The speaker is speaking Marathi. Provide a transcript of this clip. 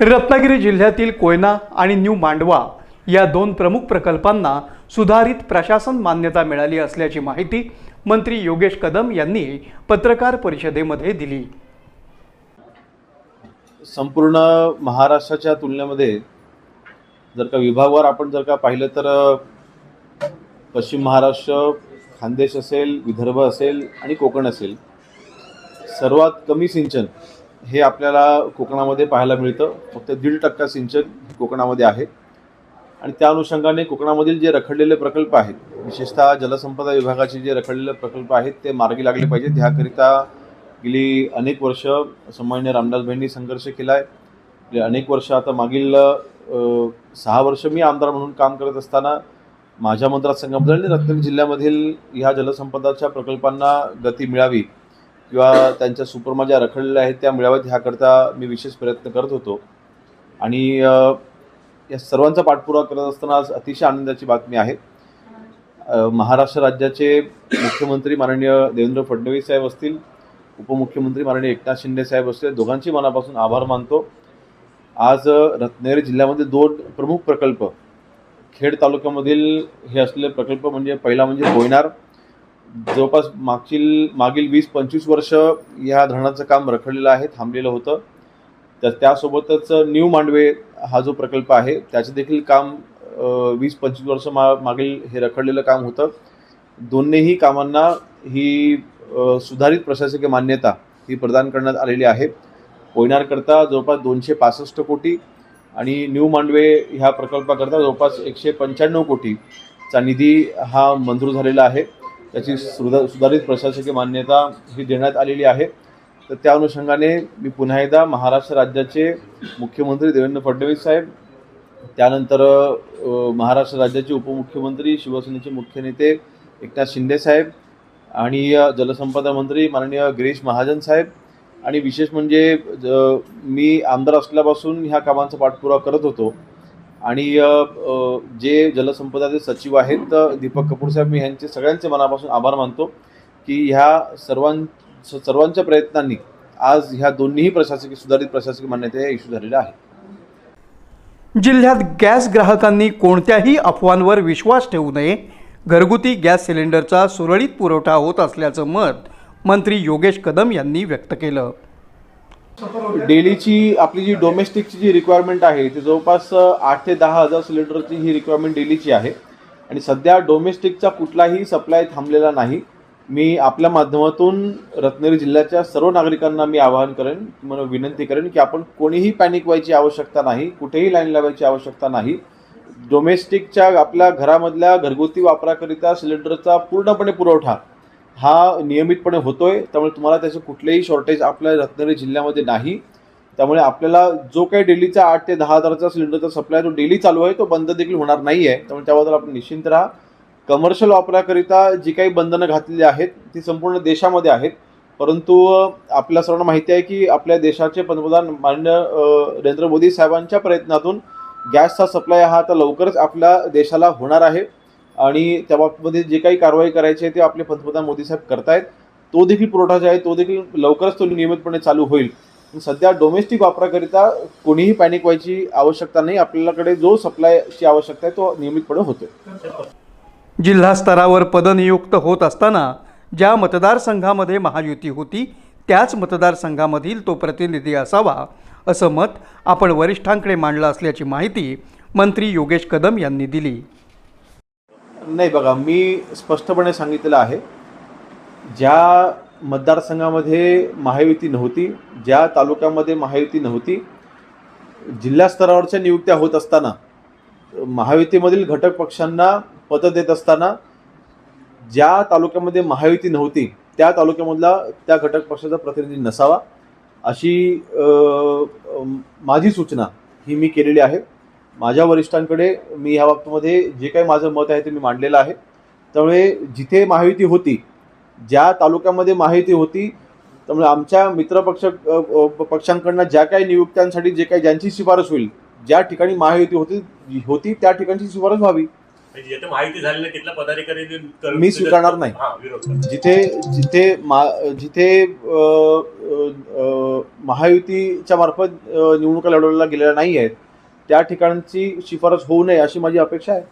रत्नागिरी जिल्ह्यातील कोयना आणि न्यू मांडवा या दोन प्रमुख प्रकल्पांना सुधारित प्रशासन मान्यता मिळाली असल्याची माहिती मंत्री योगेश कदम यांनी पत्रकार परिषदेमध्ये दिली। संपूर्ण महाराष्ट्राच्या तुलनेमध्ये जर का विभागवार आपण जर का पाहिलं तर पश्चिम महाराष्ट्र, खानदेश असेल, विदर्भ असेल आणि कोकण असेल, सर्वात कमी सिंचन हे आपल्याला कोकणामध्ये पाहायला मिळतं। फक्त 1.5% सिंचन कोकणामध्ये आहे आणि त्या अनुषंगाने कोकणामधील जे रखडलेले प्रकल्प आहेत, विशेषतः जलसंपदा विभागाचे जे रखडलेले प्रकल्प आहेत ते मार्गी लागले पाहिजेत। ह्याकरिता गेली अनेक वर्ष सन्माननीय रामदासभाईंनी संघर्ष केला आहे। अनेक वर्ष आता मागील 6 वर्ष मी आमदार म्हणून काम करत असताना माझ्या मतदारसंघामध्ये आणि रत्नागिरी जिल्ह्यामधील ह्या जलसंपदाच्या प्रकल्पांना गती मिळावी किंवा त्यांच्या सुपरमा ज्या रखडलेल्या आहेत त्या मिळाव्यात ह्याकरता मी विशेष प्रयत्न करत होतो आणि या सर्वांचा पाठपुरावा करत असताना आज अतिशय आनंदाची बातमी आहे। महाराष्ट्र राज्याचे मुख्यमंत्री माननीय देवेंद्र फडणवीस साहेब असतील, उपमुख्यमंत्री माननीय एकनाथ शिंदे साहेब असतील, दोघांची मनापासून आभार मानतो। आज रत्नागिरी जिल्ह्यामध्ये 2 प्रमुख प्रकल्प खेड तालुक्यामधील हे असलेले प्रकल्प म्हणजे पहिला म्हणजे कोयनार, जवळपास मागील 20-25 वर्ष या धरणाचं काम रखडलेलं आहे, थांबलेलं होतं। तर त्यासोबतच न्यू मांडवे हा जो प्रकल्प आहे त्याचे देखील काम 20-25 वर्ष मागील हे रखडलेलं काम होतं। दोन्हीही कामांना ही सुधारित प्रशासकीय मान्यता ही प्रदान करण्यात आलेली आहे। कोयनारकरता जवळपास 265 कोटी आणि न्यू मांडवे ह्या प्रकल्पाकरता जवळपास 195 कोटीचा निधी हा मंजूर झालेला आहे। त्याची सुधारित प्रशासकीय मान्यता ही देण्यात आलेली आहे। तर त्या अनुषंगाने मी पुन्हा एकदा महाराष्ट्र राज्याचे मुख्यमंत्री देवेंद्र फडणवीस साहेब, त्यानंतर महाराष्ट्र राज्याचे उपमुख्यमंत्री, शिवसेनेचे मुख्य नेते एकनाथ शिंदे साहेब आणि जलसंपदा मंत्री माननीय गिरीश महाजन साहेब आणि विशेष म्हणजे मी आमदार असल्यापासून ह्या कामांचा पाठपुरावा करत होतो आणि जे जलसंपदाचे सचिव आहेत दीपक कपूर साहेब, मी ह्यांचे सगळ्यांचे मनापासून आभार मानतो की ह्या सर्वांच्या प्रयत्नांनी आज ह्या दोन्ही सुधारित प्रशासकीय मान्यता इश्यू झालेल्या आहेत। जिल्ह्यात गॅस ग्राहकांनी कोणत्याही अफवांवर विश्वास ठेवू नये, घरगुती गॅस सिलेंडरचा सुरळीत पुरवठा होत असल्याचं मत मंत्री योगेश कदम यांनी व्यक्त केलं। डेलीची आपली जी डोमेस्टिकची जी रिक्वायरमेंट आहे ती जवळपास 8 ते 10 हजार सिलेंडरची ही रिक्वायरमेंट डेलीची आहे आणि सध्या डोमेस्टिकचा कुठलाही सप्लाय थांबलेला नाही। मी आपल्या माध्यमातून रत्नागिरी जिल्ह्याच्या सर्व नागरिकांना मी आवाहन करेन, मला विनंती करेन की आपण कोणीही पॅनिक व्हायची आवश्यकता नाही, कुठेही लाईन लावायची आवश्यकता नाही। डोमेस्टिकच्या आपल्या घरामधल्या घरगुती वापराकरिता सिलेंडरचा पूर्णपणे पुरवठा हा नियमितपणे होतोय, त्यामुळे तुम्हाला त्याचे कुठलेही शॉर्टेज आपल्या रत्नागिरी जिल्ह्यामध्ये नाही। त्यामुळे आपल्याला जो काही डेलीचा 8 ते 10 हजाराचा सिलेंडरचा सप्लाय तो डेली चालू आहे तो बंद देखील होणार नाही आहे। त्यामुळे त्याबद्दल आपण निश्चिंत राहा। कमर्शियल वापराकरिता जी काही बंधनं घातलेली आहेत ती संपूर्ण देशामध्ये आहेत, परंतु आपल्या सर्वांना माहिती आहे की आपल्या देशाचे पंतप्रधान माननीय नरेंद्र मोदी साहेबांच्या प्रयत्नातून गॅसचा सप्लाय हा आता लवकरच आपल्या देशाला होणार आहे आणि त्या बाबतीमध्ये जे काही कारवाई करायची आहे ते आपले पंतप्रधान मोदी साहेब करतायत। तो देखील पुरवठा जो आहे तो देखील लवकरच तो नियमितपणे चालू होईल। सध्या डोमेस्टिक वापराकरिता कोणीही पॅनिक व्हायची आवश्यकता नाही, आपल्याकडे जो सप्लायची आवश्यकता आहे तो नियमितपणे होतोय। जिल्हा स्तरावर पदनियुक्त होत असताना ज्या मतदारसंघामध्ये महायुती होती त्याच मतदारसंघामधील तो प्रतिनिधी असावा असं मत आपण वरिष्ठांकडे मांडलं असल्याची माहिती मंत्री योगेश कदम यांनी दिली। नाही बघा, मी स्पष्टपणे सांगितलेलं आहे, ज्या मतदारसंघामध्ये महायुती नव्हती, ज्या तालुक्यामध्ये महायुती नव्हती, जिल्हा स्तरावरच्या नियुक्त्या होत असताना महायुतीमधील घटक पक्षांना पद देत असताना ज्या तालुक्यामध्ये महायुती नव्हती त्या तालुक्यामधला त्या घटक पक्षाचा प्रतिनिधी नसावा अशी माझी सूचना ही मी केलेली आहे। माझ्या वरिष्ठांकडे मी ह्या बाबतीमध्ये जे काही माझं मत आहे ते मी मांडलेलं आहे। त्यामुळे जिथे महायुती होती, ज्या तालुक्यामध्ये महायुती होती, त्यामुळे आमच्या पक्षांकडनं ज्या काही नियुक्त्यांसाठी जे काही ज्यांची शिफारस होईल, ज्या ठिकाणी महायुती होती त्या ठिकाणची शिफारस व्हावी। म्हणजे जिथे माहिती झाली नाही तिथल्या पदाधिकारी मी स्वीकारणार नाही. विरोध करतात. जिथे महायुतीच्या मार्फत निवडणुका लढवल्या गेलेल्या नाही आहेत त्या ठिकाणची शिफारस होऊ नये अशी माझी अपेक्षा आहे.